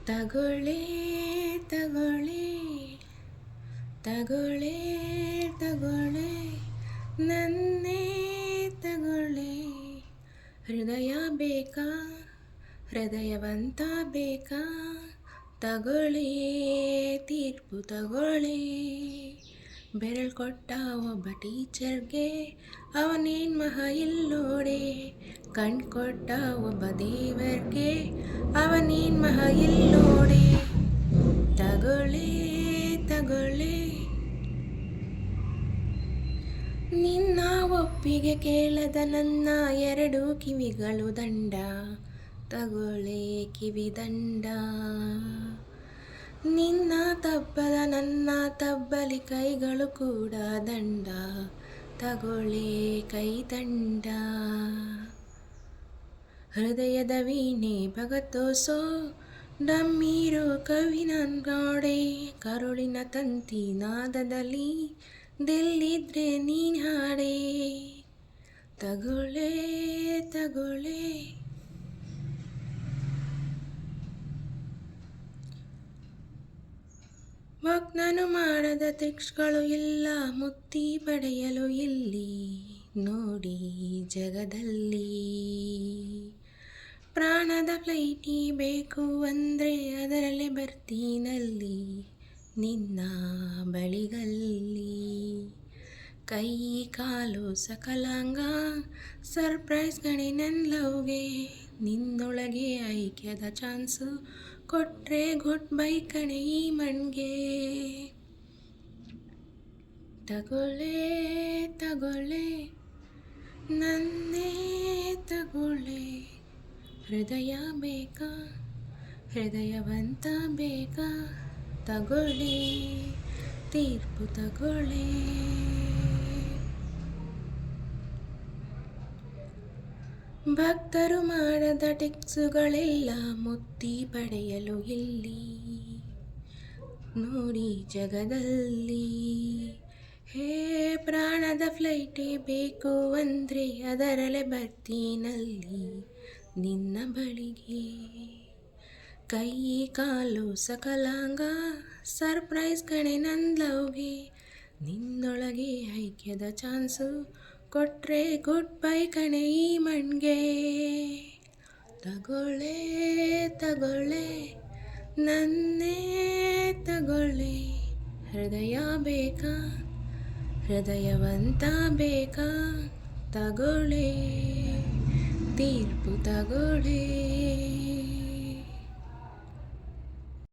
ತಗೊಳ್ಳೆ ತಗೊಳ್ಳೆ ತಗೊಳ್ಳೆ ತಗೊಳ್ಳೆ ನನ್ನೇ ತಗೊಳ್ಳೆ. ಹೃದಯ ಬೇಕಾ, ಹೃದಯವಂತ ಬೇಕಾ, ತಗೊಳ್ಳೆ ತೀರ್ಪು ತಗೊಳ್ಳೆ. ಬೆರಳು ಕೊಟ್ಟ ಒಬ್ಬ ಟೀಚರ್ಗೆ ಅವನೇನು ಮಹಾ ಇಲ್ಲೋಡೆ, ಕಣ್ ಕೊಟ್ಟ ಒಬ್ಬ ದೇವರ್ಗೆ ಅವನೇನು ಮಹಾ ಇಲ್ಲೋಡೆ. ತಗೊಳ್ಳೆ ತಗೊಳ್ಳೆ ನಿನ್ನ ಒಪ್ಪಿಗೆ ಕೇಳದ ನನ್ನ ಎರಡು ಕಿವಿಗಳು ದಂಡ, ತಗೊಳ್ಳೆ ಕಿವಿ ದಂಡ. ನಿನ್ನ ತಬ್ಬದ ನನ್ನ ತಬ್ಬಲಿ ಕೈಗಳು ಕೂಡ ದಂಡ, ತಗೊಳ್ಳೆ ಕೈ ದಂಡ. ಹೃದಯದ ವೀಣೆ ಭಗತೋಸೋ ಡಮ್ಮೀರು ಕವಿನಂಗಾಡೆ, ಕರುಳಿನ ತಂತಿ ನಾದದಲ್ಲಿ ದಿಲ್ಲಿದ್ರೆ ನೀನ್ ಹಾಡೆ. ತಗೊಳ್ಳೆ ತಗೊಳ್ಳೆ ವಾಗ್ದಾನ ಮಾಡದ ಟೆಕ್ಸ್ಟ್ಗಳು ಇಲ್ಲ, ಮುಕ್ತಿ ಪಡೆಯಲು ಇಲ್ಲಿ ನೋಡಿ ಜಗದಲ್ಲಿ. ಪ್ರಾಣದ ಫ್ಲೈಟಿ ಬೇಕು ಅಂದರೆ ಅದರಲ್ಲೇ ಬರ್ತೀನಲ್ಲಿ ನಿನ್ನ ಬಳಿಗಲ್ಲಿ. ಕೈ ಕಾಲು ಸಕಲಾಂಗ ಸರ್ಪ್ರೈಸ್ ಗಣೆ ನನ್ನ ಲವ್ಗೆ, ನಿನ್ನೊಳಗೆ ಐಕ್ಯದ ಚಾನ್ಸು ಕೊಟ್ರೆ ಗುಡ್ ಬೈ ಕಣೆ ಈ ಮಣ್ಗೆ. ತಗೊಳ್ಳೆ ತಗೊಳ್ಳೆ ನನ್ನೇ ತಗೊಳ್ಳೆ. ಹೃದಯ ಬೇಕಾ, ಹೃದಯವಂತ ಬೇಕಾ, ತಗೊಳ್ಳೆ ತೀರ್ಪು ತಗೊಳ್ಳೆ. ಭಕ್ತರು ಮಾಡದ ಟೆಕ್ಸುಗಳೆಲ್ಲ ಮುಕ್ತಿ ಪಡೆಯಲು ಇಲ್ಲಿ ನೋಡಿ ಜಗದಲ್ಲಿ. ಹೇ ಪ್ರಾಣದ ಫ್ಲೈಟೇ ಬೇಕು ಅಂದರೆ ಅದರಲ್ಲೇ ಬರ್ತೀನಲ್ಲಿ ನಿನ್ನ ಬಳಿಗೆ. ಕೈ ಕಾಲು ಸಕಲಾಂಗ ಸರ್ಪ್ರೈಸ್ ಕಣೆ ನನ್ನ ಲವ್ಗೆ, ನಿನ್ನೊಳಗೆ ಐಕ್ಯದ ಚಾನ್ಸು ಕೊಟ್ರೆ ಗುಡ್ ಬೈ ಕಣೆ ಈ ಮಣ್ಗೆ. ತಗೊಳ್ಳೆ ತಗೊಳ್ಳೆ ನನ್ನೇ ತಗೊಳ್ಳೆ. ಹೃದಯ ಬೇಕಾ, ಹೃದಯವಂತ ಬೇಕಾ, ತಗೊಳ್ಳೆ ತೀರ್ಪು ತಗೊಳ್ಳೆ.